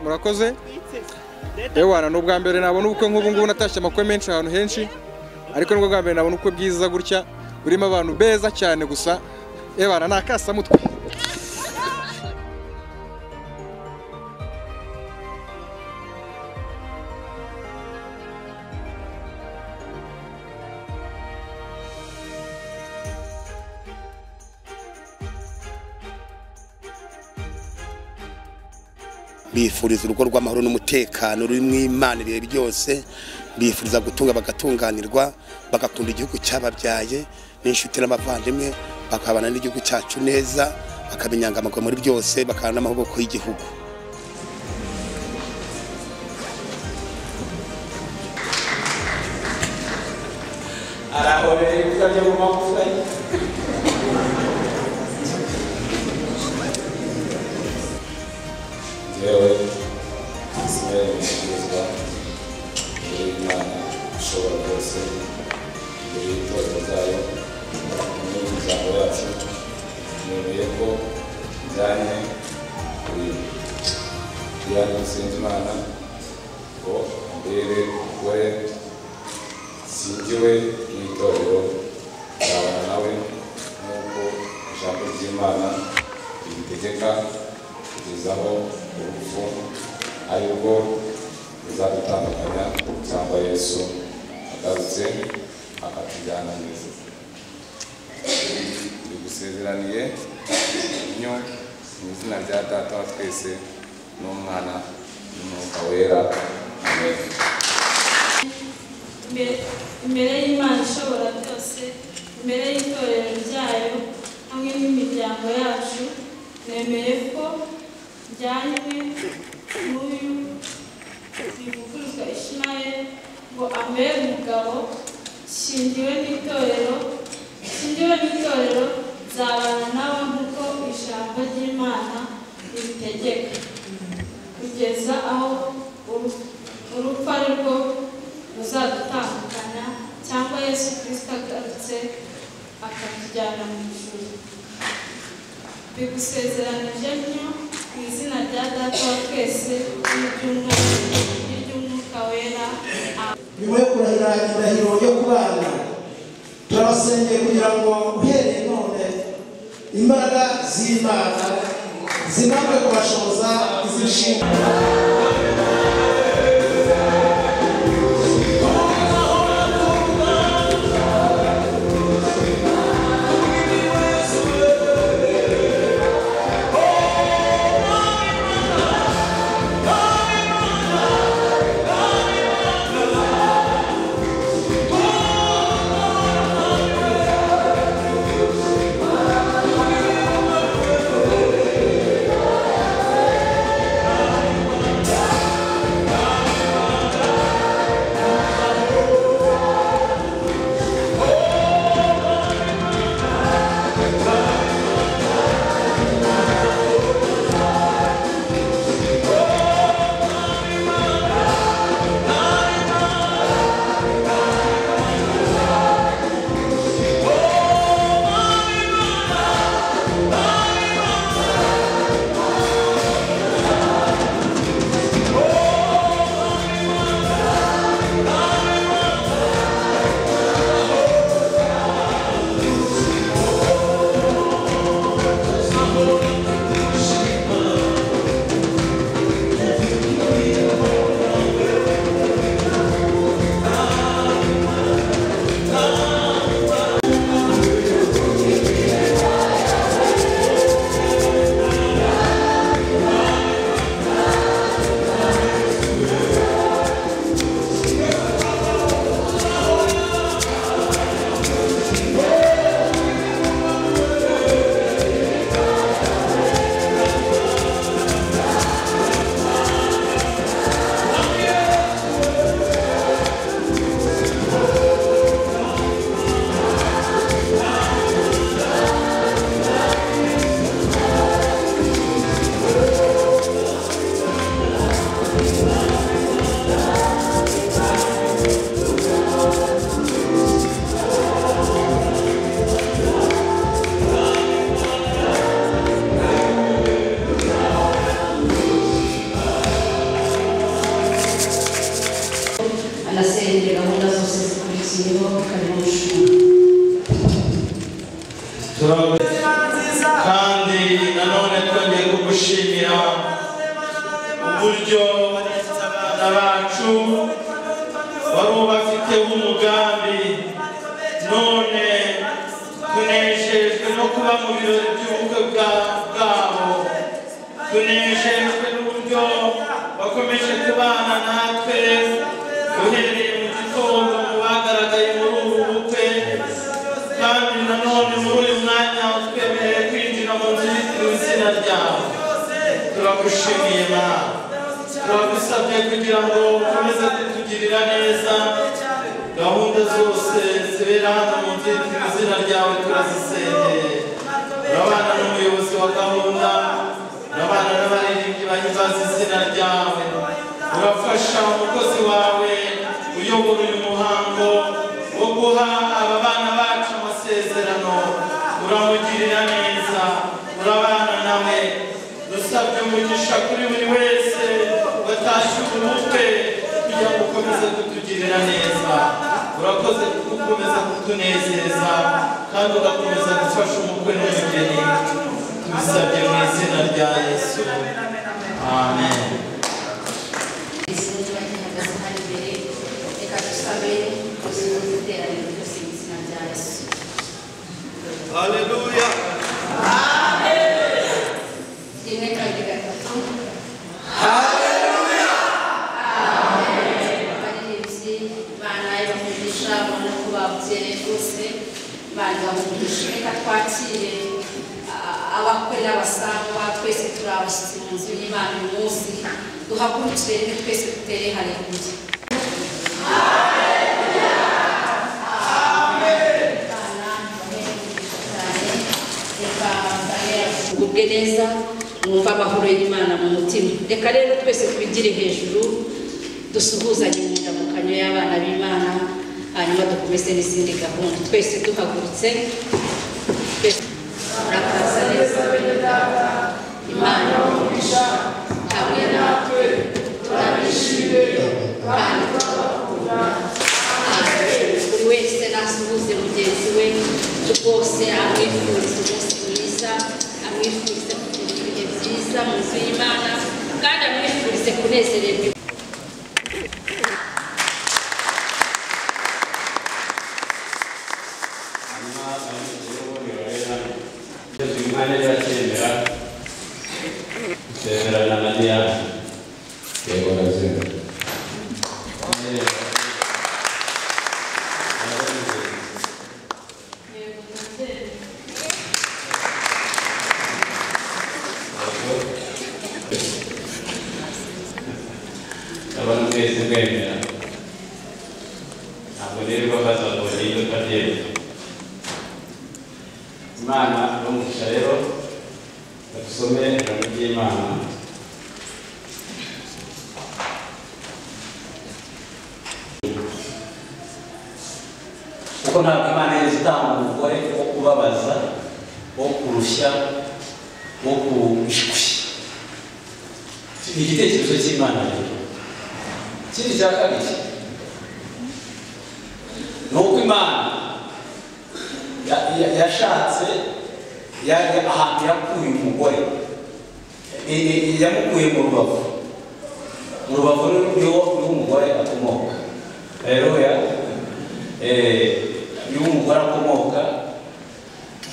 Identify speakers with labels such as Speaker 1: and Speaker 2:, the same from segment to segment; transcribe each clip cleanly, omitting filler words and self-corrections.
Speaker 1: murakoze ewana n'ubwa mbere nabona ubukwe nk'ubu ngubu natashye amakwe menshi ahantu henshi ariko nubwo bwa mbere nabona ubukwe bwiza gutya burimo abantu beza cyane gusa ewana nakasamutwe
Speaker 2: bifuriza urugo rw'amahoro n'umutekano ruri mu Imana ibihe byose bifuriza gutunga bagatunganirwa bagakunda igihugu cyababyaye n'inshuti n'abavandimwe bakabana n'igihugu cyacu neza bakabinyangamaga muri byose bakana n'amahoro y'igihugu
Speaker 3: arahoreye kujya mu mafuta yewe Ismael Mishizwa Imana ishobora byose mbere y'itorero ryayo n'imiryango yacu nemeye ko bijyanye kuri Diane Usengimana ngo mbere umugore singiwe n'itorero nzabana nawe nk'uko ijambo ry'Imana ribitegeka kugezaho urupfu ari rwo ruzadutandukanya cyangwa Yesu agarutse akatujyana neza. Bigusezeraniye inyo mu izina rya Data wa twese n'Umwana n'Umwuka wera. Amen.
Speaker 4: Imbere y'Imana ishobora byose, imbere y'itorero ryayo hamwe n'imiryango yacu, nemeye ko njyanywe n'uyu Bivuguruzwa Ishmael ngo ambere umugabo shingiwe n'itorero nzabana nawe nk'uko ijambo ry'Imana ribitegeka kugeza aho urupfu ari rwo ruzadutandukanya cyangwa Yesu Kristo agarutse akatujyana mu ijuru. Bigusezeranije ntyo mu izina rya Data wa twese n'iry'Umwuka wera.
Speaker 5: Nyuma yo kurahira indahiro yo kubana turabasengeye kugira ngo uhereye none imbaraga z'Imana zimamwe kubashoboza izishinga
Speaker 4: Kiriho Karimushuma.
Speaker 6: kandi nanone twongeye kugushimira uburyo abana bacu wari ubafiteho umugambi, none tunejejwe no kuba mu birori by'ubukwe bwabo, tunejejwe n'uburyo bakomeje kubana natwe uhereye mu gitondo mu bagaragaye muri ubu bukwe, kandi nanone muri uyu mwanya twemereye kwinjira mu nzu yitiriwe izina ryawe. Turagushimiye Mana, turagusabye kugira ngo ukomeze kutugirira neza, gahunda zose zibera hano mu nzu yitiriwe izina ryawe turazisengeye. Urabana n'umuyobozi wa gahunda, urabana n'abaririmbyi bahimbaza izina ryawe, urafasha umukozi wawe uyobora uyu muhango wo guha aba bana bacu amasezerano, uramugirira neza, urabana nawe. Dusabye umugisha kuri buri wese watashye ubukwe kugira ngo ukomeze kutugirira neza. Urakoze kuko ukomeza kutunezeza kandi ugakomeza gufasha umukwe n'umugeni. Tubisabye mu izina rya Yesu, amen.
Speaker 7: Haleluya.
Speaker 4: Haleluya. Reka twakire abakwe n'abasangwa, twese turi abashyitsi mu nzu y'Imana uyu munsi. Duhagurukire twese dutere haleluya. Ugubwe neza, mwumva amahoro y'Imana mu mutima. Reka rero twese tubigire hejuru, dusuhuzanye mu ndamukanyo y'abana b'Imana, hanyuma dukomeze n'izindi gahunda. Twese duhagurutse, urakaza neza Imana umugisha hamwe natwe, turabishimiye kandi turabakunda. Buri wese nasuhuze mugenzi we, rwose amwifuriza umunsi mwiza, amwifurize kugira ibihe byiza mu nzu y'Imana, kandi amwifurize kunezererwa.
Speaker 8: Imana n'umugisha rero dusome ijambo ry'Imana. Kuko ntabwo Imana yari itanga umugore wo kubabaza, wo kurushya, wo kubishusha. Ni igitekerezo cy'Imana rero. Ikindi cya kabiri ni uko Imana yashatse ahantu yakuye umugore, yamukuye mu rubavu. Mu rubavu niho umugore akomoka. Rero niho umugore akomoka,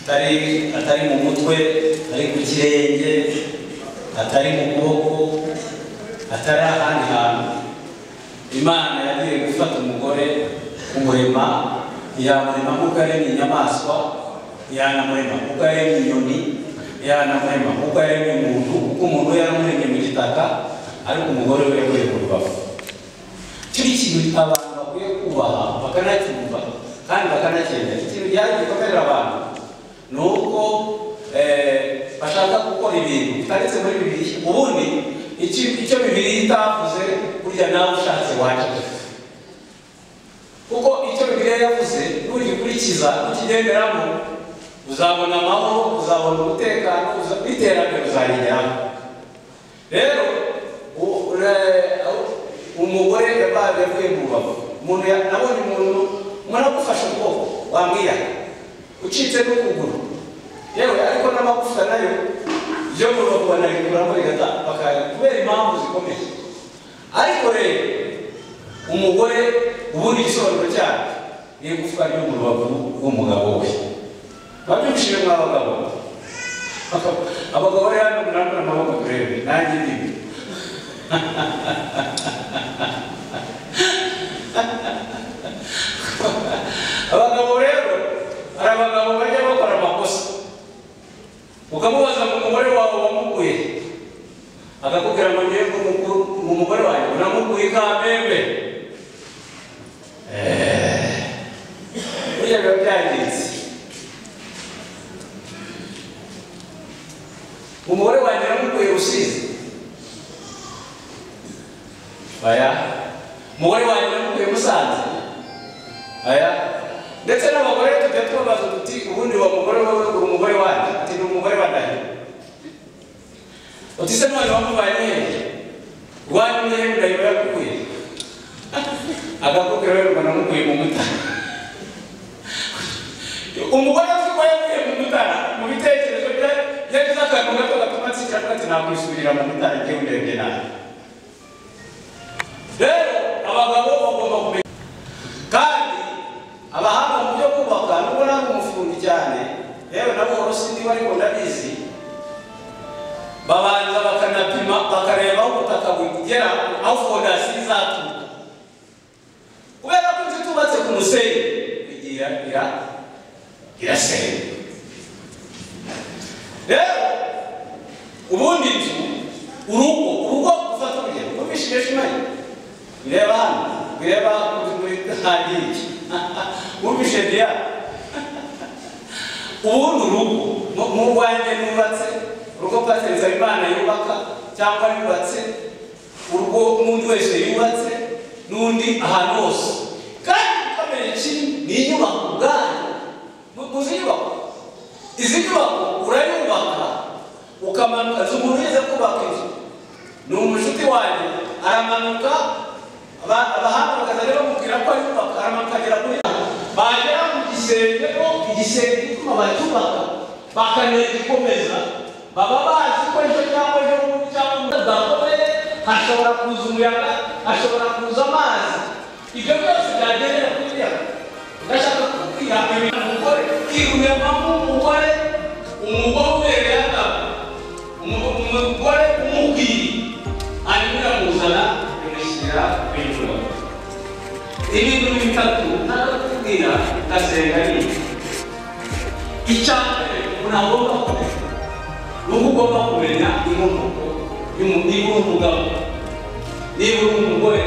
Speaker 8: atari mu mutwe, atari ku kirenge, atari mu kuboko, atari ahandi hantu. Imana yagiye gufata umugore kumurema, yamurema kuko yaremye inyamaswa, yanamurema kuko yaremye inyoni, yanamurema kuko yaremye umuntu, kuko umuntu yaramuremye mu gitaka, ariko umugore we yakuye mu rubavu. Icyo ni ikintu abantu bakwiye kubaha, bakanacyumva kandi bakanacyemera. Ikintu gihari gikomerera abantu ni uko bashaka gukora ibintu bitaretse muri Bibiliya. Ubundi icyo Bibiliya itavuze burya nawe ushatse waca. Kuko icyo Bibiliya yavuze nugikurikiza ukigenderamo, uzabona amahoro, uzabona umutekano, n'iterambere uzarigeraho. Rero umugore yavuye mu rubavu. Nabonye umuntu muragufasha ubwoko wambwira ucitse n'ukuguru yewe ariko n'amagufwa nayo yo mu rubavu banarikuramo rigata kubera impamvu zikomeye ariko rero umugore ubundi igisobanuro cyane ni igufwa ryo mu rubavu rw'umugabo we babyumvishije mw'abagabo abagabo rero murambura amaboko turebe nanjye ndimi abagabo rero hari abagabo bajya bakora amakosa ukamubaza mu mugore wawe wamukuye akakubwira ngo ngiye mu mugore wanjye unamukuye Kamembe burya biba byagenze umugore wanjye namukuye Rusizi aya umugore wanjye namukuye Musanze aya ndetse n'abagore tujya tubabaza tuti ubundi wa mugore wawe uri umugore wanjye ati ni umugore wanjye uti se none wamubanye wanyu nihe ndayiba yakukuye agakubwira rero ngo namukuye mu Mutara umugore azi ko yakuye mu Mutara mu bitekerezo bye yagize akantu gato gatuma atsikira ati nakwisubirira mu Mutara igihe urebye nabi rero abagabo bagomba kumenya kandi abahanga mu byo kubaka nubwo nari umufundi cyane yewe nabo sindi ariko ndabizi babanza bakanapima bakareba aho ubutaka bugera aho fondasiyo izaturuka kubera ko inzu tubatse ku musenyi irasenga rero ubundi inzu urugo gufata urugero ubishije shimanye bireba hano bireba muri hangiki ubishe dia ubundi urugo mu Rwanda nubatse urugo Pastor Nsabimana yubaka cyangwa yubatse urugo n'undi wese yubatse n'undi ahantu hose kandi ukomeye kimwe ni inyubako ubwayo muzi inyubako izi nyubako urayubaka ukamanuka umuntu yize kubaka inzu ni umushuti wanjye aramanuka abahanga bakazajya bamubwira ko yubaka aramanuka agera kuri bagera mu gisenge igisenge gituma bayubaka bakaneza ikomeza baba bazi ko ejo cyangwa ejo bundi cyangwa udakomeye hashobora kuza umuyaga hashobora kuza amazi ibyo byose byagendera kuri iriya udashaka kubwira ibintu umugore kwirumyamamo umugore ubereye agabo umugore umubwira hanyuma uramuzana umushyira hejuru ibintu bitatu ntakakubwira gasenga ni icyambere umuntu agomba kumenya n'ubu ugomba kumenya inkomoko niba uri umugabo niba uri umugore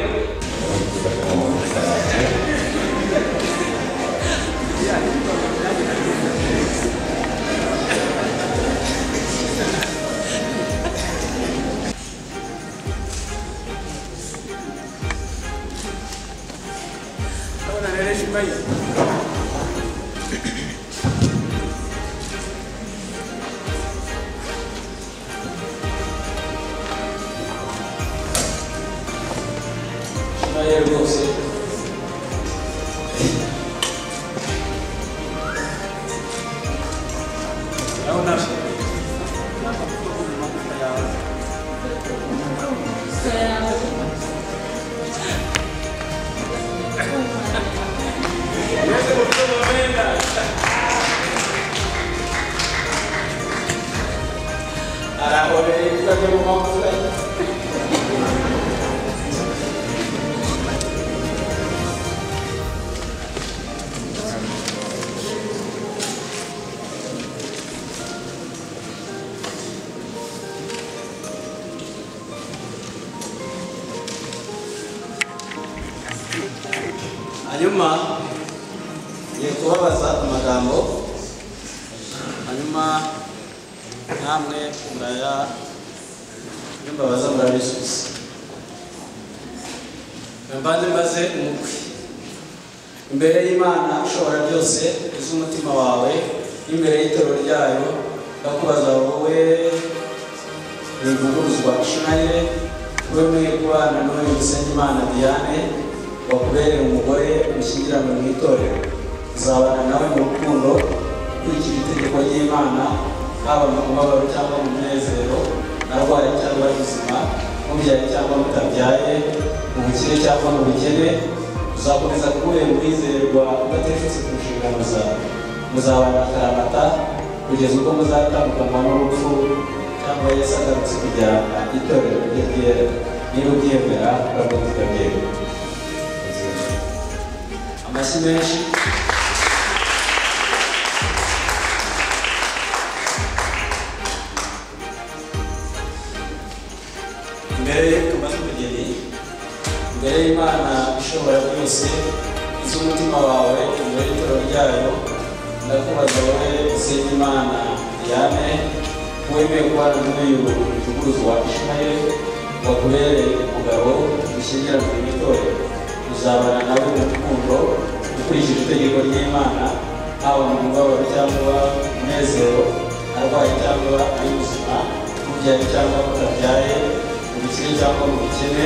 Speaker 8: hanyuma ngiye kubabaza amagambo hanyuma namwe mbabaza murabisubiza mbanze mbaze umukwe imbere y'Imana ushobora byose iz'umutima wawe imbere y'itoro ryayo ndakubaza wowe wivuguruzwa Ishmael wewe kubana n'uyu Usengimana Diane wakubereye umugore mushyingiranwe mu itorero uzabana nawe mu rukundo ukurikije itegeko ry'Imana haba mu mubabaro cyangwa mu munezero narwaye cyangwa ubuzima mubyaye cyangwa mutabyaye mu bukire cyangwa mu bukene uzakomeza kubera umwizerwa udateshutse ku nshingano zawe muzabana akaramata kugeza ubwo muzatandukanywa n'urupfu cyangwa Yesu agarutse kujyana itorero rye ryera niba ubyemera urakoze ukabyemera amashyi menshi imbere tumaze umugeni imbere y'Imana ishobora byose iz'umutima wawe imbere y'itoro ryayo ndakubaza wowe usenga Imana Diane wemeye kubana n'uyu mucuruzi wa Ishimayeli wakubereye umugabo ushyingiranwe mu itorero uzabana nawe mu rukundo ukurikije itegeko ry'Imana haba mu mubabaro cyangwa umunezero arwaye cyangwa ari muzima mubyaye cyangwa mutabyaye mu bukire cyangwa mu bukene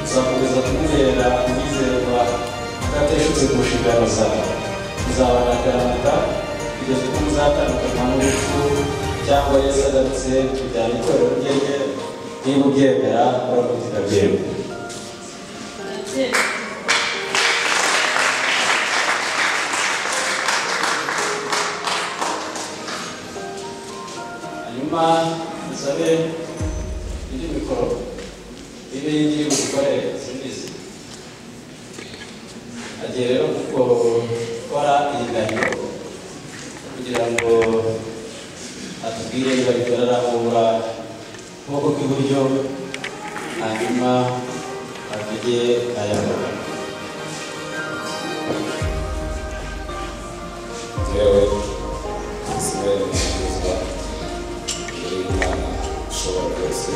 Speaker 8: uzakomeza kumubera umwizerwa udateshutse ku nshingano zawe uzabana akaramata kugeza ubwo muzatandukanywa n'urupfu cyangwa Yesu agarutse kujyana itorero rye ryera niba ubyemera urakoze ukabyemera hanyuma musabe indi mikoro ibe yingiye ubukorere simbizi agiye rero gukora iyi ndahiro kugira ngo atubwire niba bikora arambura ukuboko kw'iburyo hanyuma avuge aya magambo
Speaker 3: yewe Ismael Mwiza muri Imana ishobora byose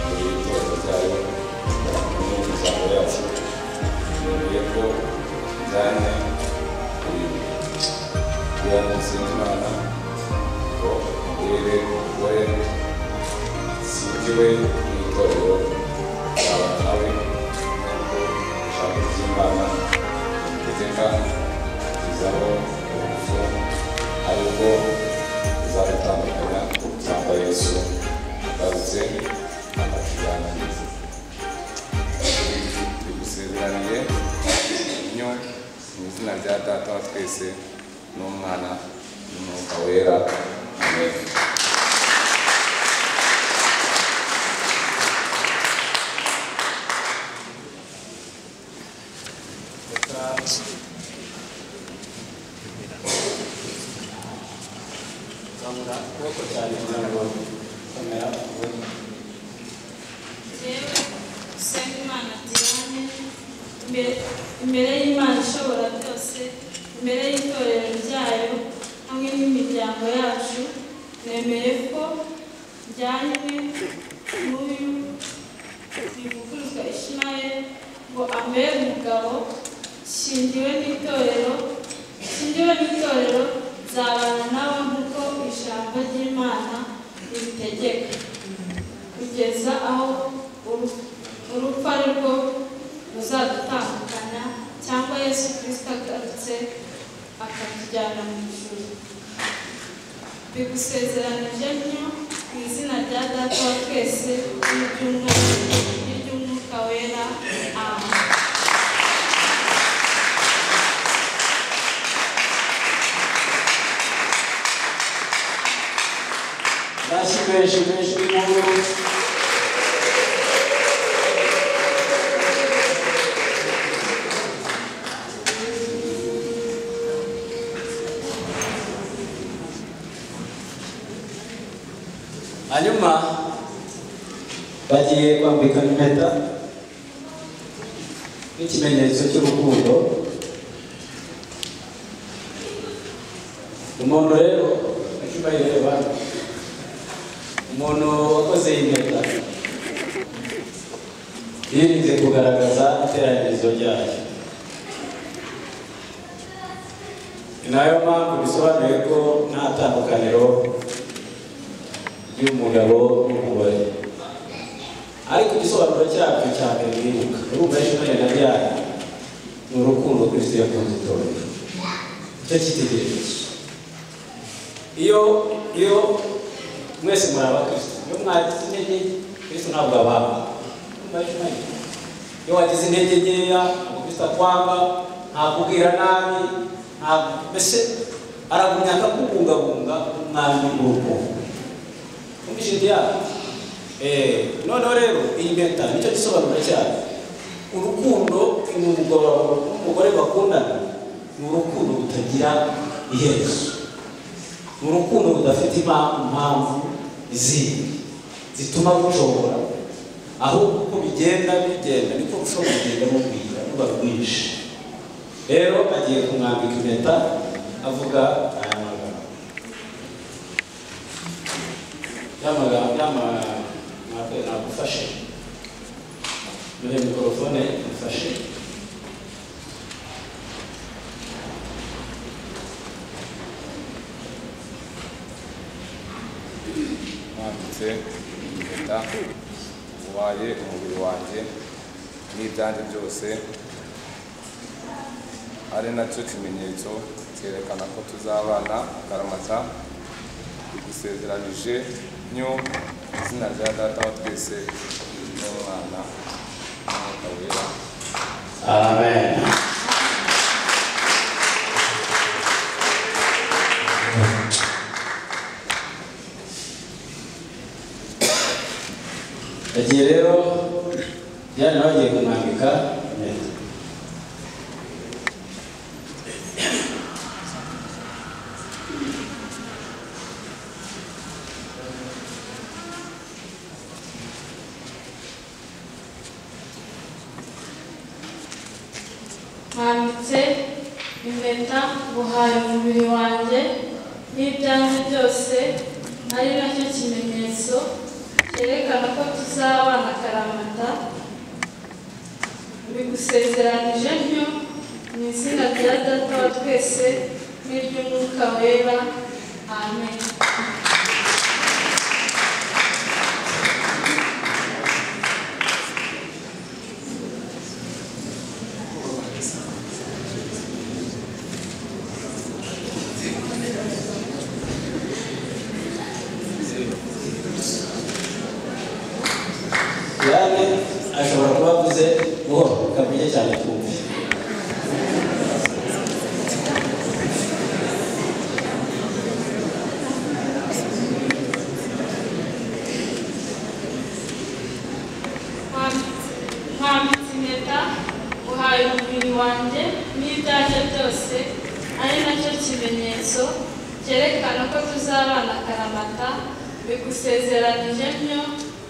Speaker 3: muri itorero ryayo mu miryango yacu nemeye ko njyanye kuyanduza Imana ngo mbere umugore singiwe mu itorero abana nawe nuko ijambo ry'Imana ritegeka rizaho urupfu aribwo uzadutandukanya cyangwa Yesu agarutse akatuganiriza bigusezeraniye inyo mu izina rya Data wa twese n'Umwana n'Umwuka wera amen.
Speaker 8: zamura ukuboko cyane kugira ngo kamera ubone
Speaker 9: yewe usenga Imana Diane imbere y'Imana ishobora byose imbere y'itorero ryayo hamwe n'imiryango yacu nemeye ko njyanywe n'uyu bivuguruzwa Ishimayeli ngo ambere umugabo shingiwe n'itorero nzabana nawe nk'uko ijambo ry'Imana ribitegeka kugeza aho urupfu ari rwo ruzadutandukanya cyangwa Yesu Kristo agarutse akatujyana mu ijuru bigusezeranije ntyo mu izina rya Data wa twese n'iry'Umwuka wera amen.
Speaker 8: benshi b'inkuru hanyuma bagiye kwambikana impeta nk'ikimenyetso cy'urukundo. Umuntu rero akibayireba umuntu wakoze impeta yirinze kugaragaza iteranyirizo ryayo. Nayo mpamvu bisobanuye ko nta tandukaniro ry'umugabo n'umugore, ariko igisobanuro cyabyo cya mbere mwibuka urumva Ishimayeli na Diane ni urukundo Kristo yakunze itorero. Icyo cyitegererezo. Iyo mwese muri abakristo, iyo mwagize intege Kristo ntabwo ababa. Iyo wagize intege nkeya Kristo akwanga, ntakubwira nabi, mbese aragumya akakubungabunga umwami w'urukundo. Umvise ndiyaga. Noneho rero iyi mpeta nicyo gisobanura cyane. Urukundo n'umugore bakundana ni urukundo rutagira iherezo. Ni urukundo rudafite impamvu izindi zituma rushobora, ahubwo uko bigenda niko rushobora kugenda rubwira ruba rwinshi. Rero agiye kumwambika impeta avuga aya magambo nagufashe muri mikorofone ifashe.
Speaker 3: mwambitse impeta, ubaye umubiri wanjye n'ibyanjye byose, ari nacyo kimenyetso cyerekana ko tuzabana akaramata. Bigusezeranije nyo izina rya Data wa twese n'Umwana n'Umwuka wera.
Speaker 8: Amen. Agiye rero Diane nawe agiye kumwambika impeta.
Speaker 9: mwambitse impeta, nguhaye umubiri wanjye n'ibyanjye byose, ari nacyo kimenyetso cyerekana ko tuzabana akaramata. Bigusezeranije ntyo mu izina rya Data wa twese n'iry'Umwuka wera. Amen.
Speaker 8: Diane ashobora kuba avuze buhoro ukamenya cyane twumve.
Speaker 9: Mwambitse impeta, nguhaye umubiri wanjye n'ibyanjye byose, ari nacyo kimenyetso cyerekana ko tuzabana akaramata. Bigusezeranije ntyo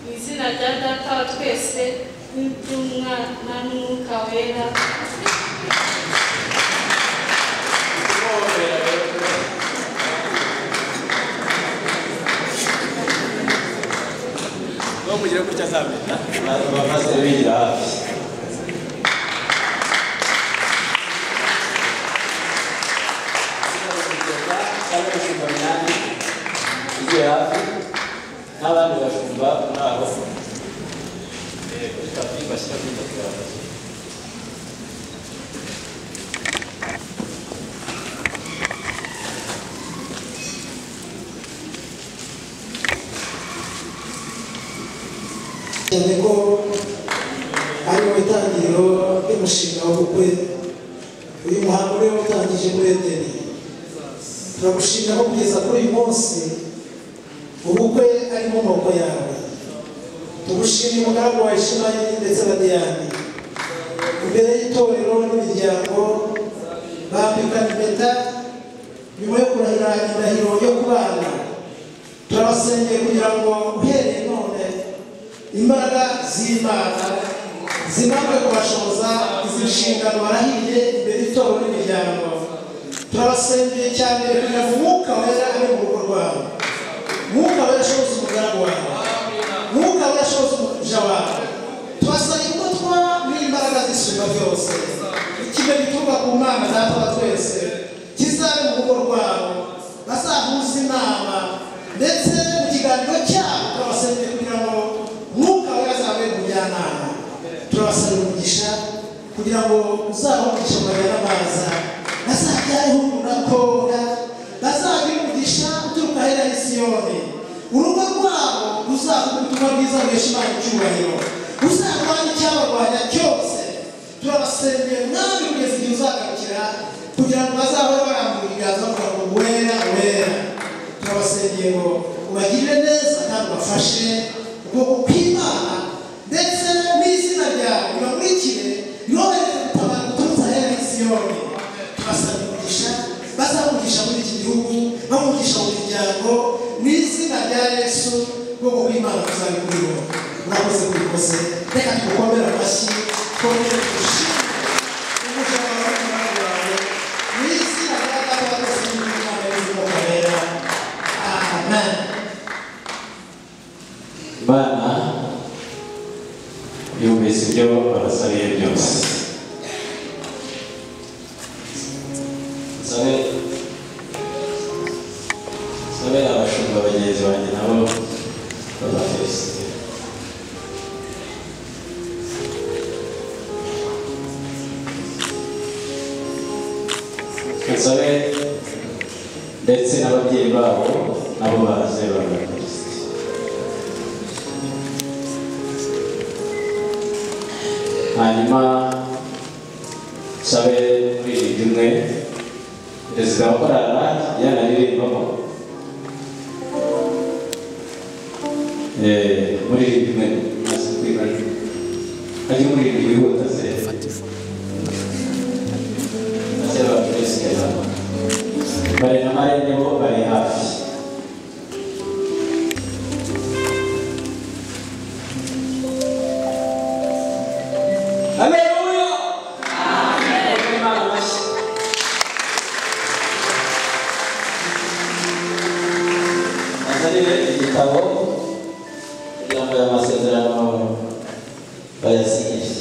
Speaker 9: mu izina rya Data wa twese n'iry'Umwana n'Umwuka wera.
Speaker 8: Mugire gutya azameta bamaze bigira hafi. Igiye hafi n'abandi bashumba muri aho kuri tapi bashyira kuri tapi bahagaze.
Speaker 5: cyane ko ari mu itangiriro ry'umushinga w'ubukwe. Uyu muhango rero utangije muri Edeni. Turagushimira ko kugeza kuri uyu munsi ubukwe ari mu maboko yawe. Tugushimiye umugaragu wa Ishimayeli ndetse na Diyane, imbere y'itorero n'imiryango bambikana impeta nyuma yo kurahira indahiro yo kubana. Turabasengeye kugira ngo uhereye none imbaraga z'Imana zimaze kubashoboza izi nshingano barahiye imbere y'itorero n'imiryango. Turabasengeye cyane kugira ngo Umwuka wera abe mu rugo rwawe. Umwuka wera ashoboza umugaragu wawe, Umwuka wera ashoboza umuja wawe. Tubasaba gutwa n'imbaraga z'isumba byose, ikibe gituruka ku Mana Data wa twese kizabe mu rugo rwawe. Bazahuza inama ndetse mu kiganiro cyabo turabasengeye kugira ngo Umwuka wera azabe mu njyanama. Turabasaba umugisha kugira ngo uzahungishe amagana maza bazajyaho umunakobwa bazagira umugisha uturuka ahera i Siyoni urugo rwabo ruzavuga ubutumwa bwiza buhesha Imana icyubahiro uzarwanya icyabarwanya cyose turabasengera mwami kugeza igihe uzagarukira kugira ngo bazahore barambura ibiganza bavuga ngo wera wera turabasengera ngo ubagirire neza kandi ubafashe ukuboko kw'Imana ndetse n'izina ryawe ribamurikire ribohereze gutabara guturutse ahera i Siyoni tubasaba umugisha bazamugisha muri iki gihugu bamugisha mu miryango n'izina rya Yesu ubwoko bw'Imana buzabikuriho murakoze kubikoze reka tugukomere amashyi twongere tugushime umugisha wawe n'umwami wawe n'izina rya Data wa twese n'Imana y'Umwuka wera amen.
Speaker 8: Imana yumvise ibyo babasabiye byose. Sabe abashumba bagenzi banjye nabo babafelicite. Sabe ndetse n'ababyeyi babo nabo baze babafelicite. Hanyuma sabe muri iri rimwe perezida wa korali yanaririmbamo muri iri rimwe maze kwibana ari muri iri wihuta se maze babafelicite bari na marene bo bari hafi. Igitabo kugira ngo aya masezerano bayasinyishe.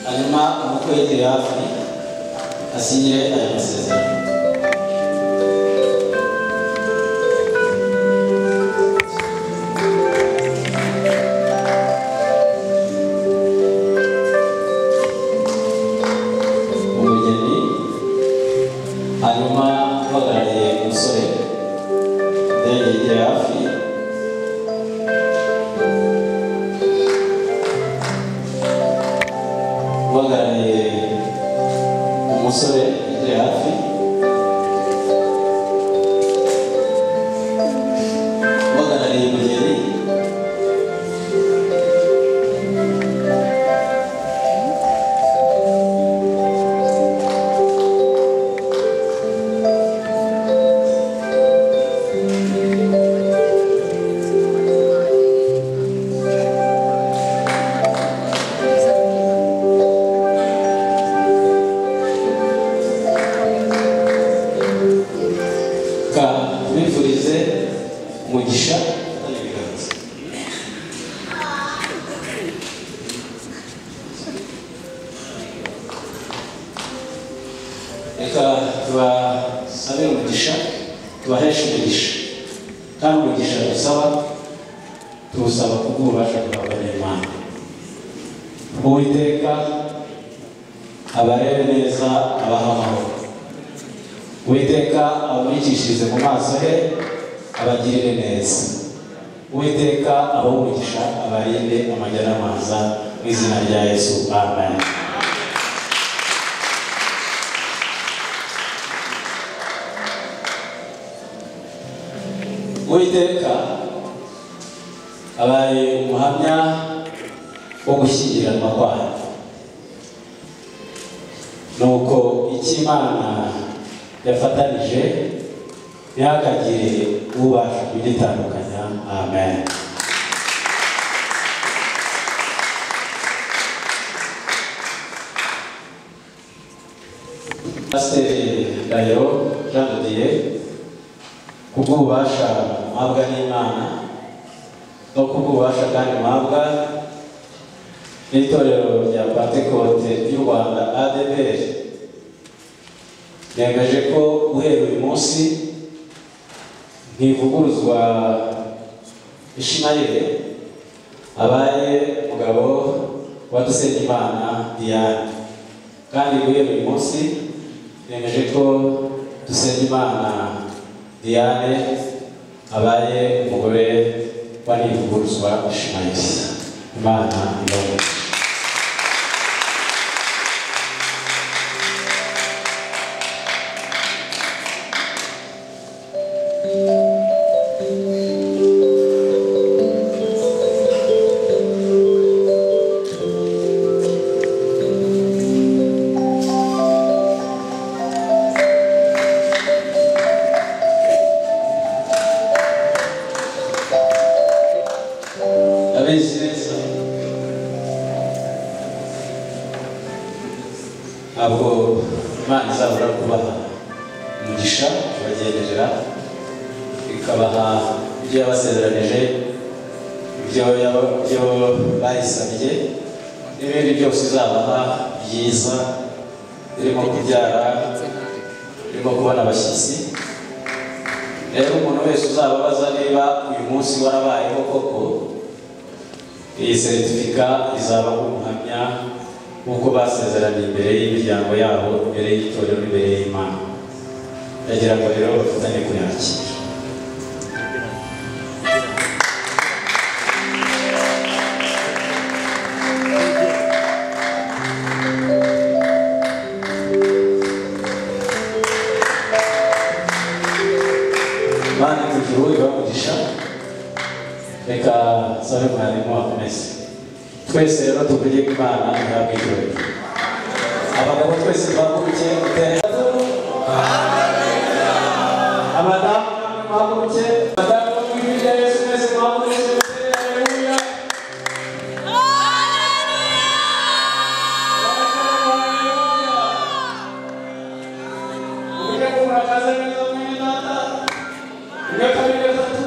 Speaker 8: Hanyuma umukwe yegere hafi asinyire aya masezerano. Umugeni hanyuma uhagarariye umusore yegere hafi uhagarariye umusore yegere hafi uhagarariye umugeni tubifurize umugisha n'ibiganza. Reka tubasabire umugisha tubaheshe umugisha kandi umugisha dusaba tuwusaba kubw'ububasha bwawe n'Imana. Uwiteka abarebe neza abaha amahoro. Uwiteka abamurikishirize mu maso he abagirire neza. Uwiteka abahe umugisha abarinde amajya n'amaza mu izina rya Yesu amen. Uwiteka abaye umuhamya wo gushyingiranwa kwanyu. Nuko icyo Imana yafatanije ntihakagire ubasha kugitandukanya. Amen. Pasiteri Ndahiro Jean de Dieu, kubw'ububasha mpabwa n'Imana no kubw'ububasha kandi mpabwa n'itorero rya Pentecote ry'u Rwanda ADPR, nemeje ko guhera uyu munsi ntivuguruzwa Ishimayeli abaye umugabo wa Dusengimana Diane, kandi guhera uyu munsi nemeje ko Dusengimana Diane abaye umugore wa Ntivuguruzwa Ishimayeli. Imana ibahe. Abo Imana izabura kubaha umugisha bagenderera, ikabaha ibyo yabasezeranije, ibyo bayisabye, n'ibindi byose izabaha byiza, birimo kubyara, birimo kubona abashyitsi. Rero umuntu wese uzababaza niba uyu munsi warabayeho koko, iyi seritifika izaba umuhamya nk'uko basezeraniye imbere y'imiryango yabo, imbere y'itorero, imbere y'Imana. Ndagira ngo rero bafatanye kuyakira. Imana ijuru ibamugisha. Reka sabe mwarimu akomeze. Twese rero tuvuge ko Imana ihabwa icyubahiro. Abagabo twese bahaguruke mutere abadamu bahaguruke, abadamu mwibwira Yesu mwese muhaguruke mutere haleluya. Uje kumurakaza neza mwene data, uje kabiri gatatu.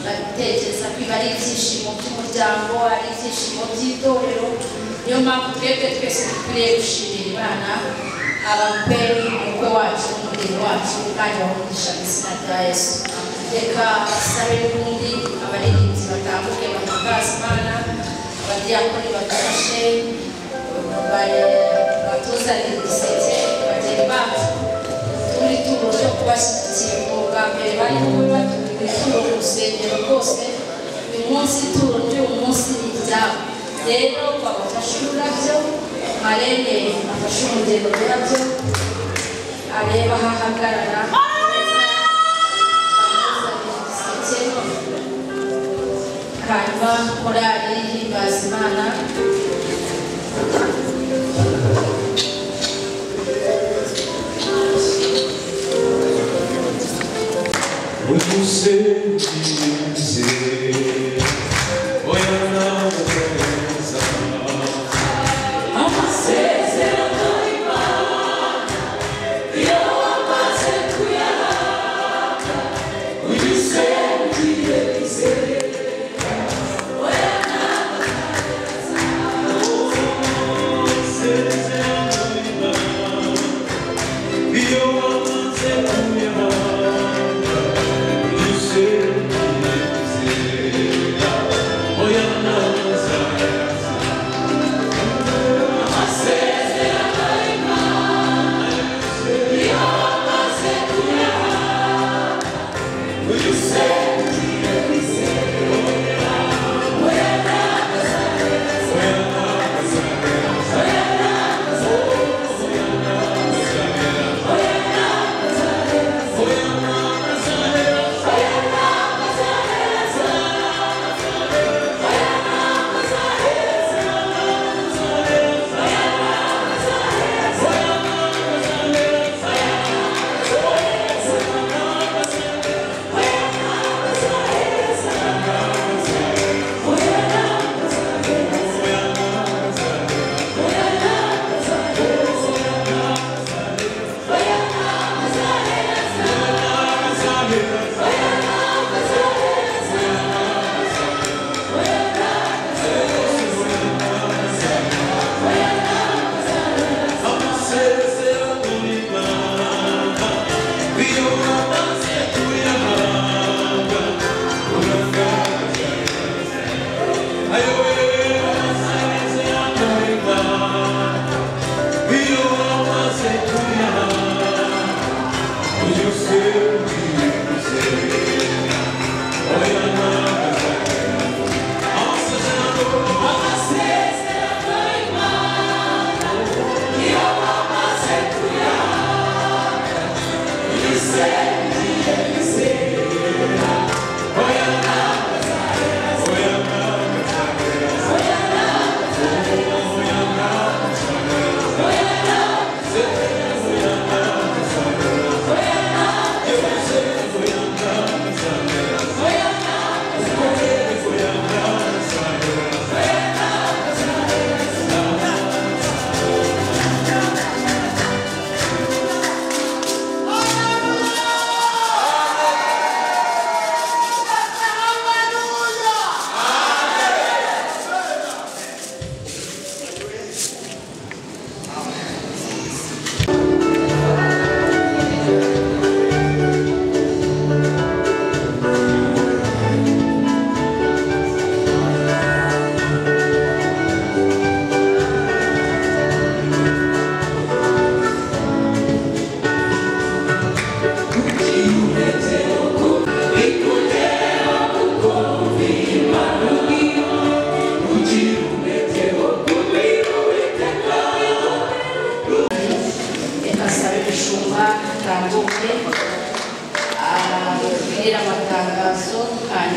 Speaker 4: Batekereza ko iba ari ibyishimo by'umuryango, ari ibyishimo by'itorero. Niyo mpamvu twebwe twese dukwiriye gushimira Imana, abakwe, umukwe wacu n'umugeni wacu, kandi bamugisha mu izina rya Yesu. Reka sabe n'ubundi abaririmbyi batambuke bahimbaza Imana, abadiyakoni badufashe batuzanire igiseke bageni bacu, turi turo ryo kubashyigikira. Ubwa mbere bari kumwe batubwira ituro ku rusengero rwose, uyu munsi ituro ry'uyu munsi ni iryabo. Rero babafashe ururabyo, marene afashe umugeni ururabyo, areba aho ahagarara, hanyuma korali ihimbaza Imana.
Speaker 10: You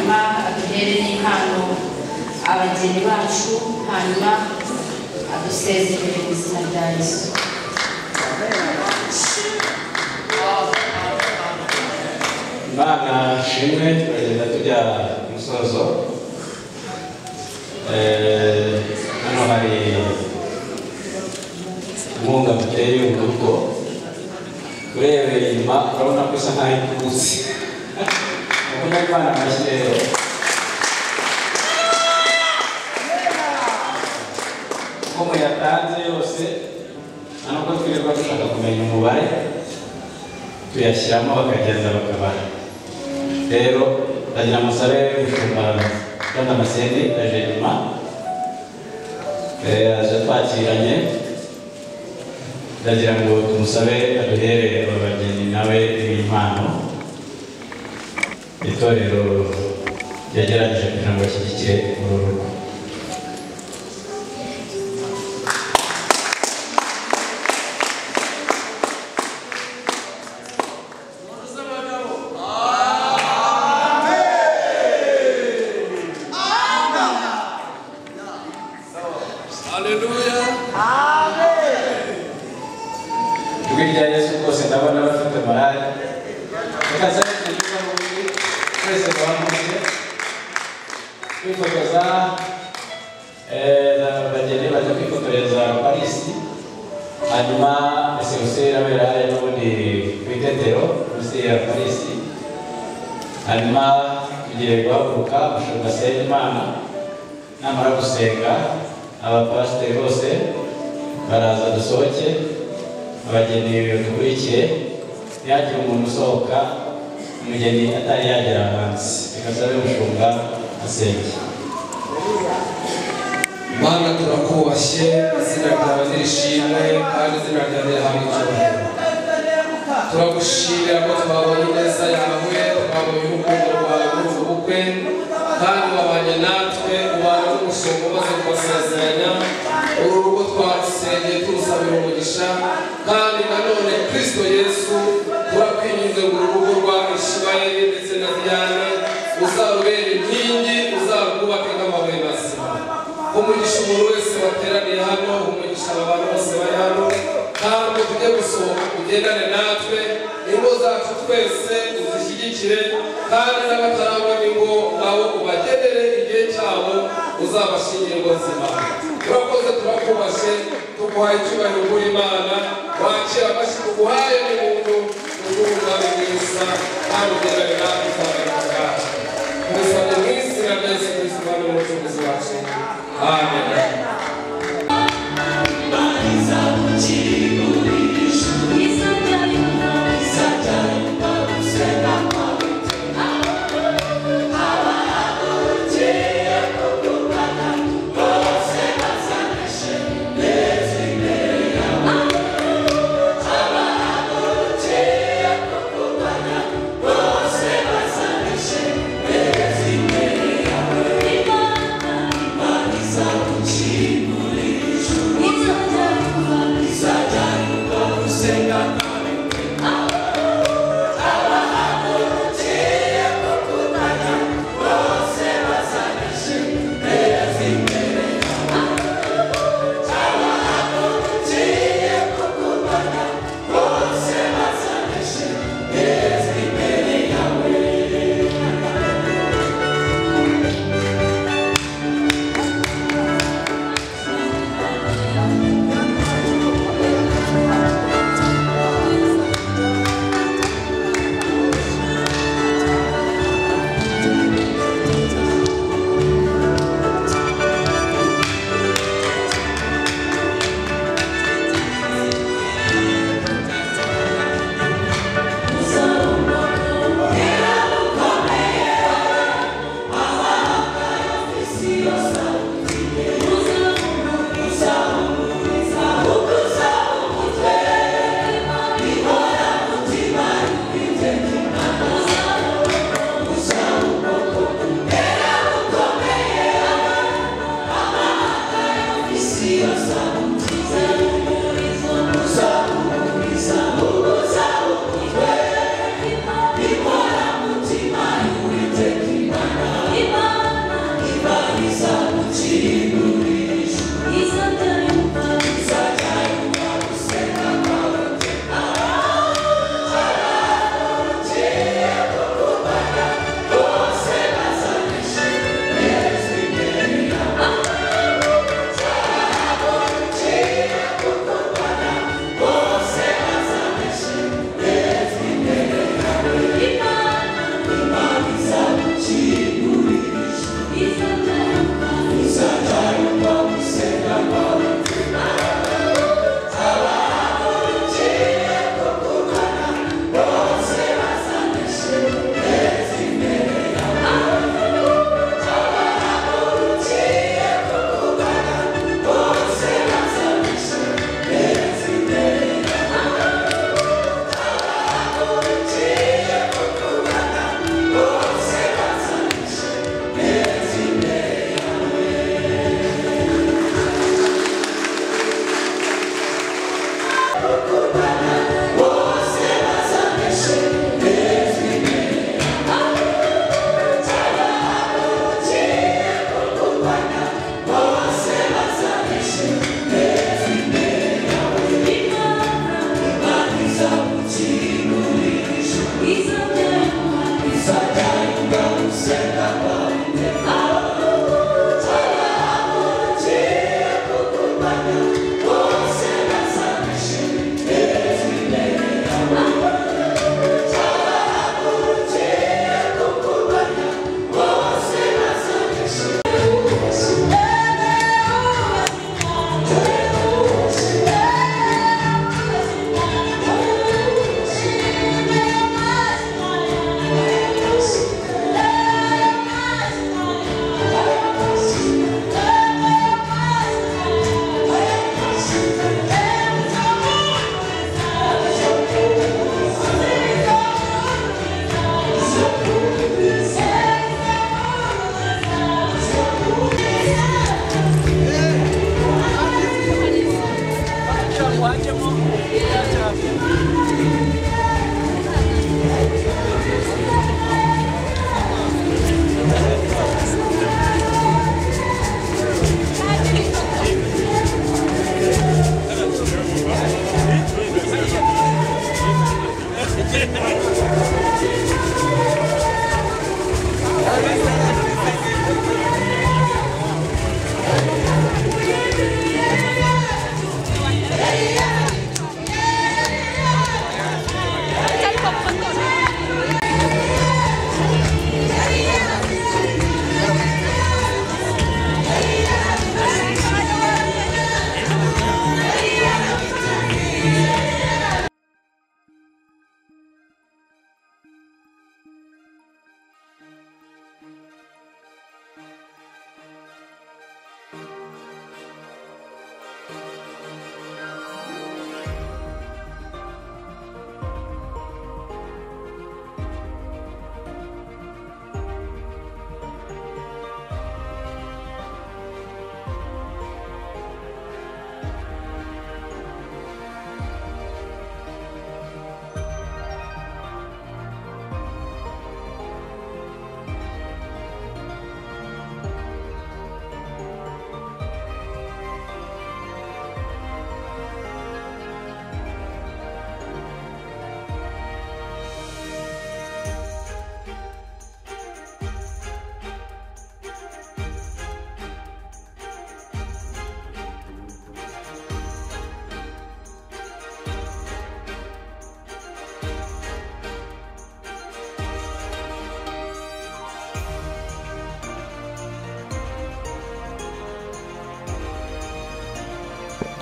Speaker 4: hanyuma aduhere n'impano abageni bacu, hanyuma adusezerere mu izina rya Yesu.
Speaker 8: Imana shimwe, turagenda tujya ku musozo. Hano hari inkunga muteye urugo, urebeye inyuma urabona ko isa nkaho ikuze. Mukunda Imana amashyi rero. Uko muyatanze yose nta nubwo twirirwa dushaka kumenya umubare, tuyashyiramo bakagenda bakabara. Rero ndagira musabe umushumba Jean Damascene aje nyuma, aje twakiranye, ndagira ngo tumusabe aduhere abageni nawe impano itorero ryagerageje kugira ngo bashyigikire uru rugo. Abapasiteri bose baraza dusohoke, abageni badukurikire, yagira umuntu usohoka umugeni atari yagera hanze, reka tusabe umushumba asenge.
Speaker 10: Mana turakubashye, izina ryawe nirishimwe kandi izina ryawe rihabwa icyubahiro. Turagushimira ko twabonye ineza yawe, twabonye urukundo rwawe muri ubu bukwe, kandi wabanye natwe ubana n'umushumba umaze kubasezeranya. Uru rugo twarusengeye turusabira umugisha, kandi nanone Kristo Yesu turakwinginze ngo uru rugo rwa Ishimayeli ndetse na Diane uzarubere inkingi, uzarwubake nk'amabuye mazima. Umugisha umuntu wese wateraniye hano, umugisha abantu bose bari hano, kandi tujye gusohoka ugendane natwe, ingo zacu twese uzishyigikire, kandi n'abatarabona ingo nabo ubagenere igihe cyabo uzabashyingira ingo nzima. Turakoze, turakubashe, tuguhaye icyubahiro muri Imana, wakira amashyi tuguhaye n'umuntu ubw'umwami mwiza, kandi ugendane natwe uzagaruka. Tubisabye mu izina rya Yesu Kristo umwami n'umucunguzi wacu. Amen.
Speaker 11: So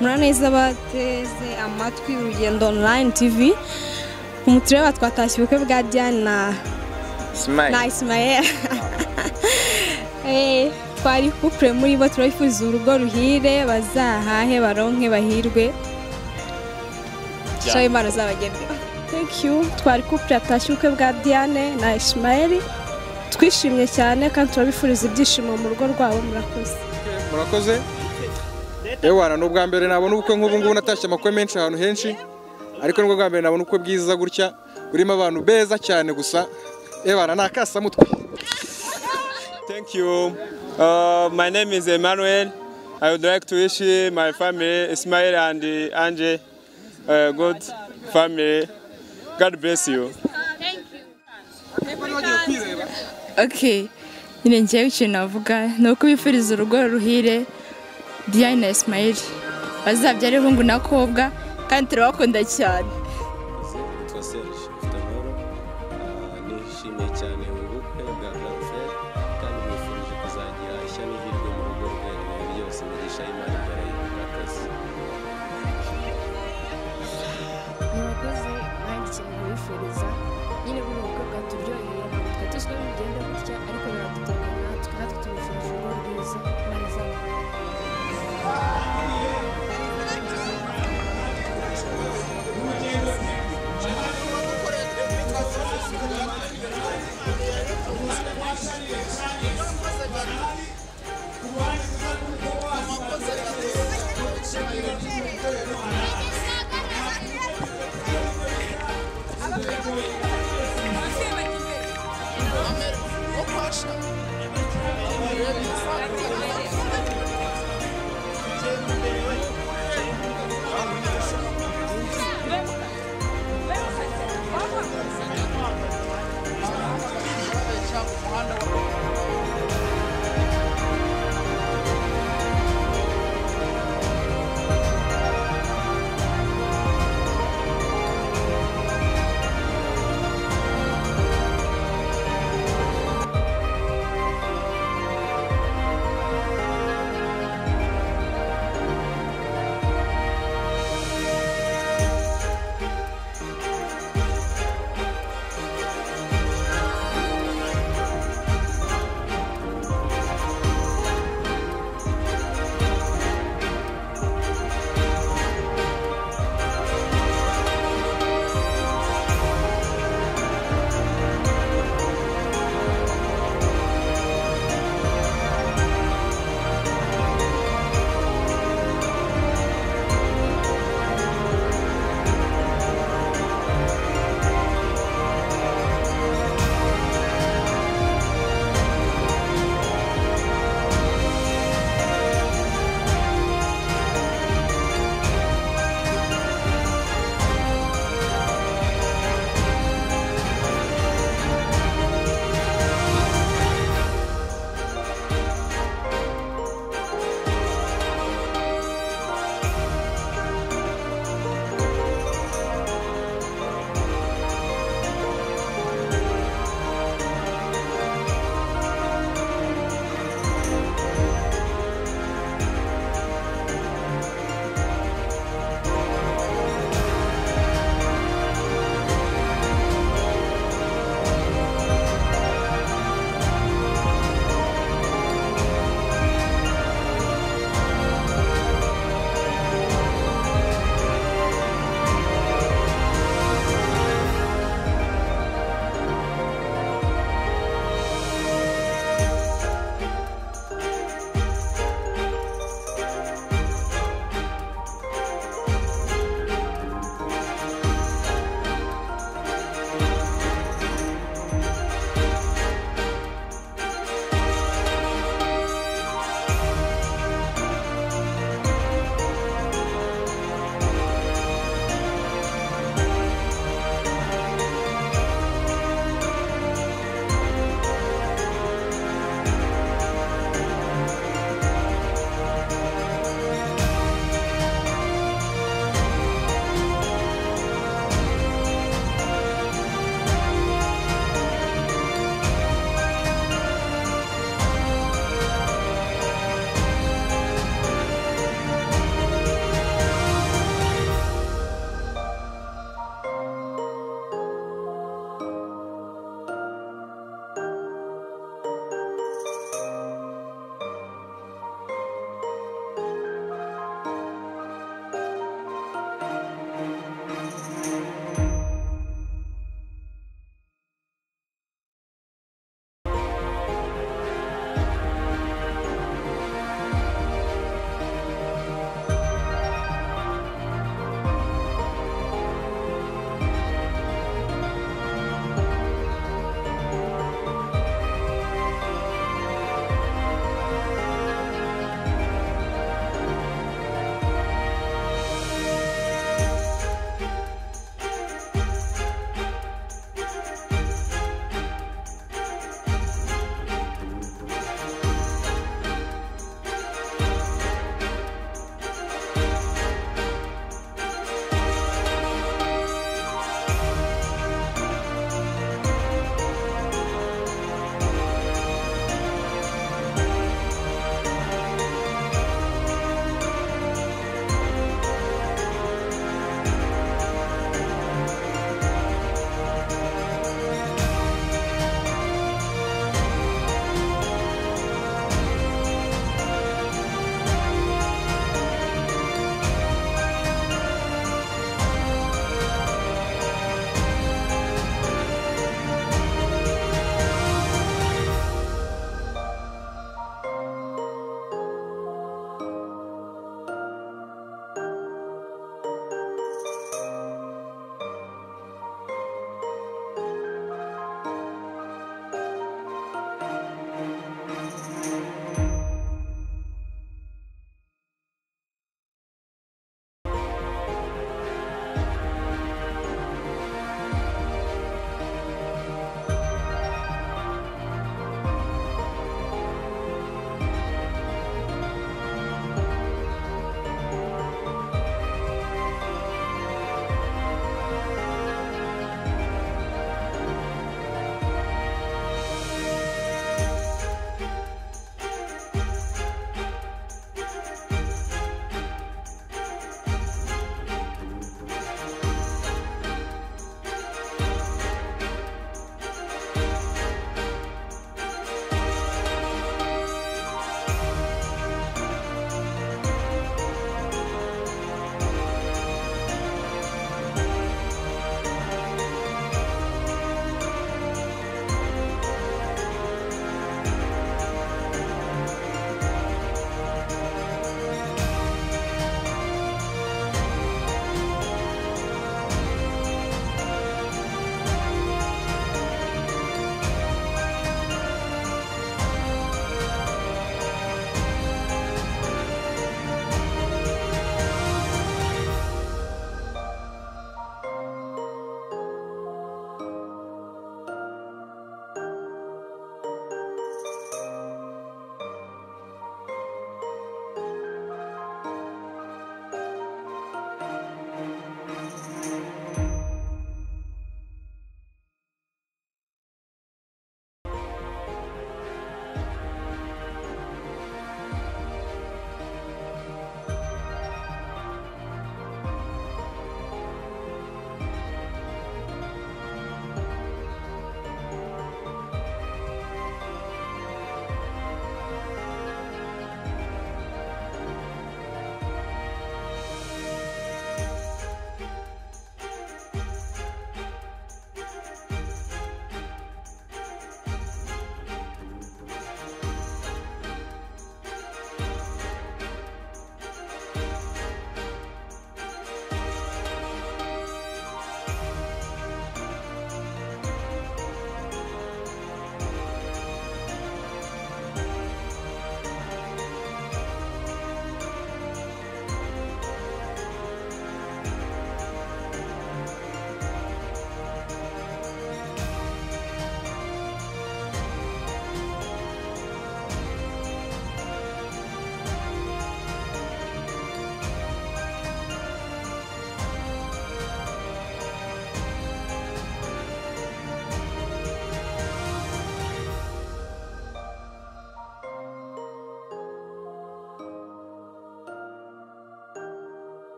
Speaker 11: Muraneza bateze amatwi urugendo online TV umutureba twatashye ubukwe bwa Diane na Ismael twari couple muri bo turayifuza urugo ruhire bazahahe baronke bahirwe shaye Imana zabagendera. Thank you. Twari couple atashye ubukwe bwa Diane na Ismael twishimye cyane kandi turabifuriza ibyishimo mu rugo rwabo.
Speaker 1: Murakoze ewana n'ubwa mbere nabona ubukwe nk'ubu ngubu natashye amakwe menshi ahantu henshi ariko n'ubwo bwa mbere nabona ubukwe bwiza gutya burimo abantu beza cyane gusa ewana nakasa mutwe. Thank you.
Speaker 12: My name is Emmanuel. I would like to wish my family, Ismail and Angie, good family. God bless you.
Speaker 13: Okay. Nyine ngiye ikintu navuga ni uko bifuriza urugo ruhire Diane na Ismail bazabyara ihungu n'akobwa kandi turabakunda cyane.
Speaker 14: Nishimiye cyane ubukwe bwa Grandfrère kandi mwifurije kuzagira ishya n'ihirwe mu rugo rwe byose mugisha Imana imbere y'akazi.
Speaker 15: Murakoze bandikiye kubifuriza nyine buri bukwe bwaturyoheye ntabwo twatuzwe bigenda gutya ariko biradutunga natwe tubifurije urugo rwiza neza.
Speaker 16: Amen.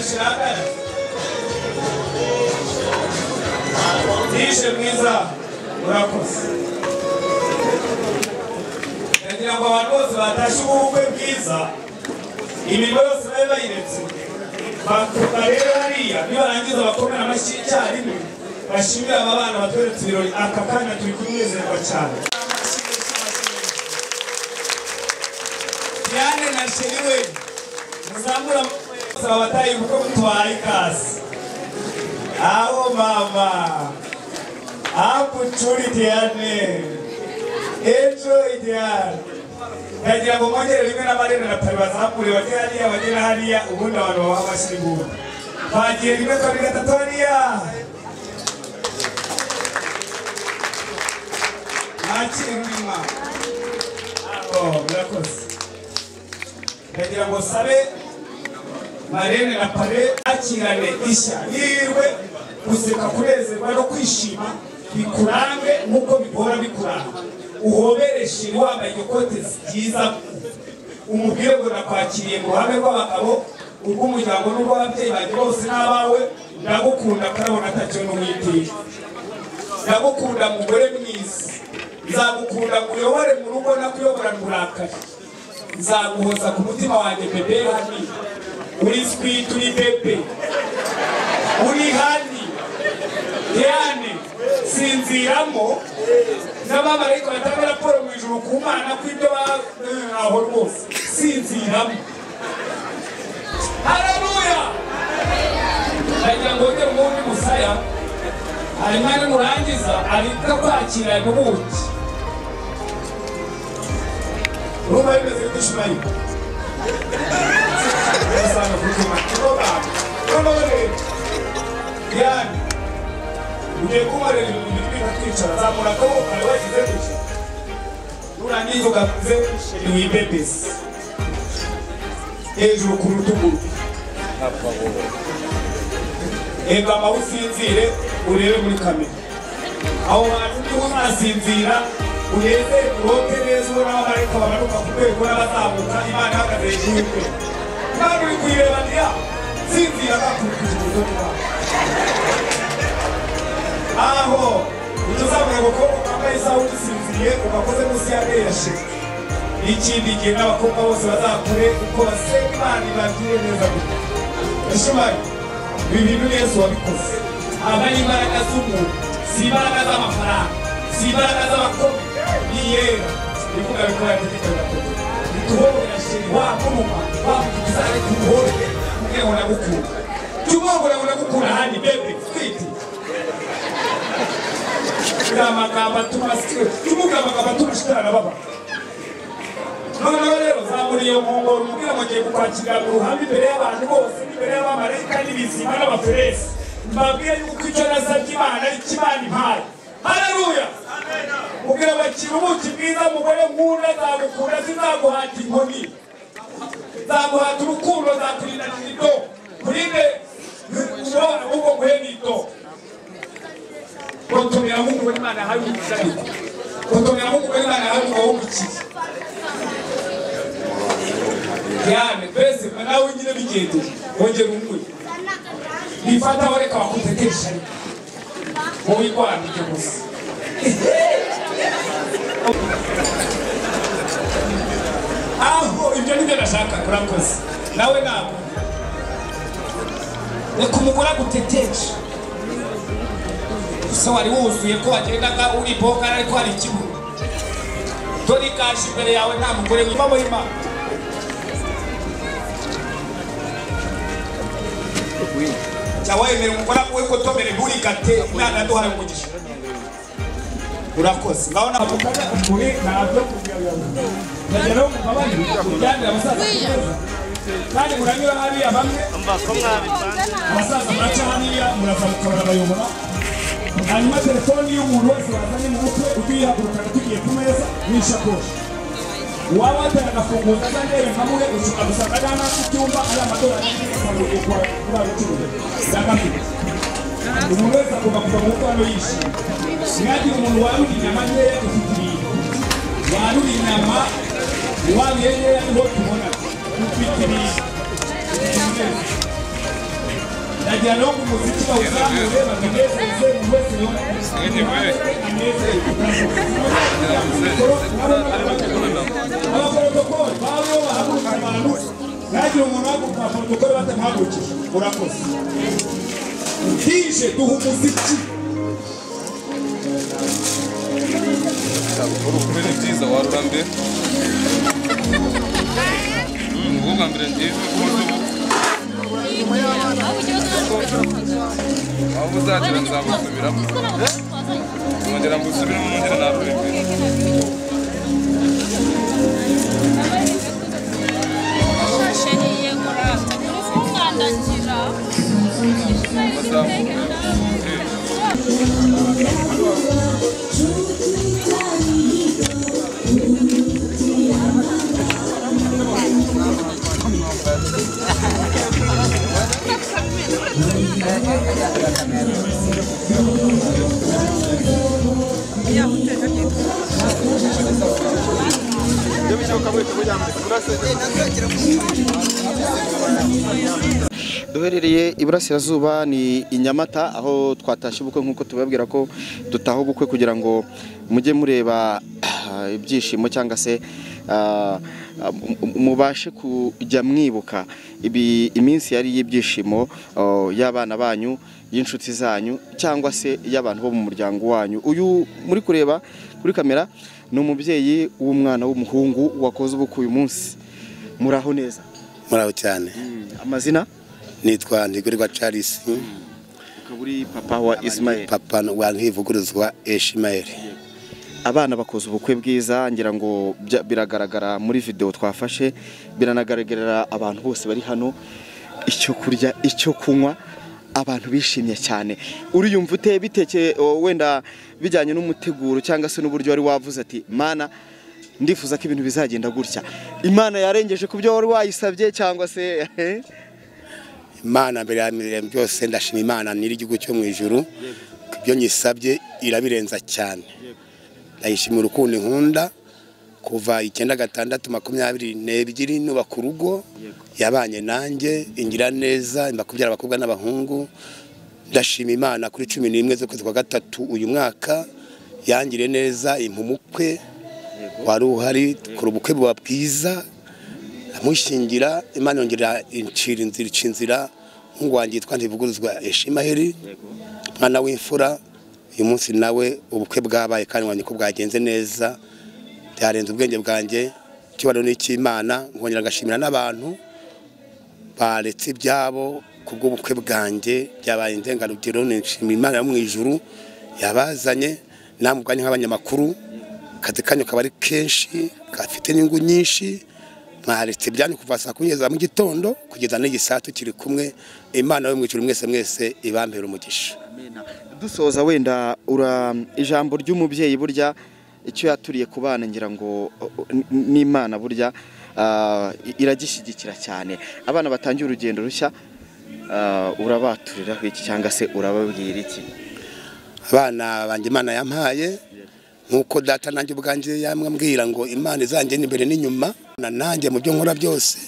Speaker 16: shiragara Nishe mwiza urakoze Ndagira ngo abantu bose batashe ubukwe bwiza imirimo yose babe bayiretse bakuka rero hariya nibarangiza bakomera amashyi icyarimwe bashimira aba bana batweretse ibirori aka kanya turi kunezerwa cyane Diane na Sheriwe muzamura abataye ubukwe butwaye ikaze aho mama hapo churi Diane enjoy Diane Ndagira ngo mwongere rimwe n'amarene na pari bazamure bagera hariya bagera hariya ubundi abantu baba bashyira imbunda bagiye rimwe kabiri gatatu hariya nakiri rurima murakoze Ndagira ngo sabe marene na pare akirane ishya yirwe guseka kunezerwa no kwishima bikurange nk'uko bigora bikuranga uhobereshe wambaye ikote ryiza umubwire ngo nakwakiriye mu ruhame rw'abagabo urw'umuryango n'urw'ababyeyi banjye bose n'abawe ndagukunda karabona atacyo n'umwitiye ndagukunda mugore mwiza nzagukunda kuyobore mu rugo nakuyobora n'uburakari nzaguhoza ku mutima wanjye bebe hani uri sweet uri bebe uri hani Diane sinziramo n'abamarayika batanga raporo mu ijuru ku Mana kw'ibyo aho rwose sinziramo haleluya ndagira ngo ujye mundi musaya hari mwana nurangiza ariko kwakira n'ubuki ruba bimeze nk'ishimayi usanga kuzima none Diane ugiye kumarira ibintu twicara zamura akaboko kawe wagize gutya nurangiza ugavuze niwibebese hejuru ku rutugu egama usinzire urebe muri kamera aho bantu niho nasinzira urebe urote neza ubona abamarayika bamanuka ku rwego n'abazamuka Imana ihagaze hejuru y'urwego kandi uri kuyireba ndiya sinzira bakurikije urutoki rwawe aho utuzamura gukora wambaye isaha udusinziriye ugakoze munsi ya deshe ikindi gihe n'abakobwa bose bazakore uko basenga Imana ibabwire neza gutya Ishimari ibi bintu Yesu wabikoze aba ari imbaraga z'umuntu si imbaraga z'amafaranga si imbaraga z'abakobwa ni yera bivuga bikora yategeka birakora bituhobora sheri wakuruma wakutuzare kuhore kugira ngo nagukura tubongora ngo nagukura handi bebe twiti amagambo atuma tumuga amagambo atuma shitana baba noneho rero zamura iyo nkongoro umubwira ngo ngiye kukwakirira mu ruhame imbere y'abantu bose imbere y'abamarayika n'ibizima n'abaferesi mbabwire yuko icyo nasabye Imana ari Imana impaye haleluya mubwira bakira ubuki bwiza mugore nkunda nzagukunda sinzaguhata inkoni nzaguhata urukundo nzakurinda nido kurinde ubona ubwo nguhe nido Kotomera Mungu w'Imana hari umushaka. Kotomera Mungu w'Imana hari umukiza. Diane bese nawe nyine bigende. Wongera umwe. Bifata bareka bakutekesha. Wowe kwandike gusa. Aho ibyo nibyo nashaka kurakoze. Nawe nabo. Reka umugore agutetesha. So wari wuzuye ko wagendaga uri boga ariko hari ikibuno dore kaje imbere yawe nta mugore w'Imana w'Imana cyawe emera umugore we ko tomere buri gate Imana yaduhaye umugisha urakoze ngaho nabukana muri ntabyo kugira ndagera mu babandi kujyanira abasaza kandi muranyura hariya bamwe abasaza muraca hariya murazamuka barabayobora hanyuma telefoni y'umuntu wese wazanye mu bukwe utuyihagurukana tugiye ku meza n'ishakoshi waba watera agafunguzo azandebe nka muhe ushobora gusanga ajyana ku cyumba ari amadolari y'igikondo kuri ayo curuzi ndagafite umuntu wese agomba kuva mu bukwe hano yishimye ntihagire umuntu warura inyama nkeya ufite ibintu warura inyama wabiye nkeya niho tubona ufite ibintu ndagira no mu muziki bawuzamure bakanezeze mu wese abaporotokoli bawe bahaguruka abantu ntagire umuntu wahaguruka abaporotokoli batamuhagurukije urakoze dije duha umuziki
Speaker 3: urukuri ni byiza warura mbere ubwa mbere ngiye aho uzagera nzagusubiramo nongera ngusubiremo nongera narure mbere
Speaker 17: duherereye iburasirazuba ni i Nyamata aho twatashye ubukwe nk'uko tubabwira ko dutaha ubukwe kugira ngo mujye mureba ibyishimo cyangwa se mubashe kujya mwibuka iminsi yari y'ibyishimo y'abana banyu y'inshuti zanyu cyangwa se y'abantu bo mu muryango wanyu. Uyu muri kureba kuri kamera ni umubyeyi w'umwana w'umuhungu wakoze ubukwe uyu munsi. Muraho neza?
Speaker 2: Muraho cyane.
Speaker 17: Amazina?
Speaker 2: Nitwa Ntigurwa Charles.
Speaker 17: Ukaburi papa wa Ismael.
Speaker 2: Papa wa Ntivuguruzwa Ismael.
Speaker 17: Abana bakoze ubukwe bwiza ngira ngo biragaragara muri video twafashe, biranagaragarira abantu bose bari hano, icyo kurya icyo kunywa, abantu bishimye cyane. Uriyumva ute biteke wenda bijyanye n'umuteguro cyangwa se n'uburyo wari wavuze ati mana ndifuza ko ibintu bizagenda gutya, Imana yarengeje ku byo wari wayisabye cyangwa se
Speaker 2: Imana mbere ya mirembe byose ndashima Imana niri igihugu cyo mu ijuru, ibyo nyisabye irabirenza cyane. Ndayishimira urukundo nkunda kuva 1922 nubaka urugo, yabanye nanjye ingira neza, imbakubyara abakobwa n'abahungu. Ndashima Imana kuri 11 z'ukwezi kwa gatatu uyu mwaka yangire neza impumukwe wari uhari kuri ubukwe bwa bwiza, amushingira Imana yongera inzira ngo wanjye yitwa Ntivuguruzwa Ismael, mwana w'imfura. Uyu munsi nawe ubukwe bwabaye kandi wanye ko bwagenze neza, byarenze ubwenge bwanjye. Kibano n'Imana ngongera ngashimira n'abantu baretse ibyabo kubw'ubukwe bwanjye, byabaye indengarugero. Nishimira Imana yo mu ijuru yabazanye namwe bwanyu nk'abanyamakuru, kazi kanyu kabari kenshi gafite n'ingu nyinshi, mwaretse byanyu kuva saa 10 za mu gitondo kugeza n'igisatu kiri kumwe. Imana yo mu ijuru mwese ibambera umugisha.
Speaker 17: Amen. Dusoza wenda ijambo ry'umubyeyi burya icyo yaturiye ku bana ngira ngo n'Imana burya iragishyigikira cyane. Abana batangiye urugendo rushya urabaturira iki cyangwa se urababwira iki?
Speaker 2: Abana banjye Imana yampaye nkuko data nanjye ubwanjye yamwambwira ngo Imana izanjye imbere n'inyuma, nanjye mu byo nkora byose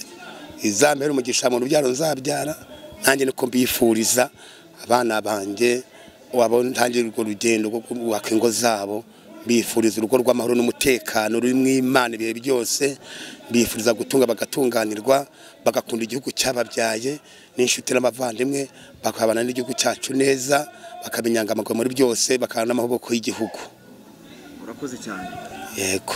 Speaker 2: izambera umugisha mu rubyaro nzabyara. Nanjye niko mbifuriza abana banjye wabona ntangira urwo rugendo rwo kubaka ingo zabo, mbifuriza urugo rw'amahoro n'umutekano ruri mu Imana ibihe byose. Mbifuriza gutunga bagatunganirwa, bagakunda igihugu cyababyaye n'inshuti n'abavandimwe, bakabana n'igihugu cyacu neza, bakabinyanga amagwa muri byose, bakabana n'amaboko y'igihugu.
Speaker 17: Urakoze cyane.
Speaker 2: Yego.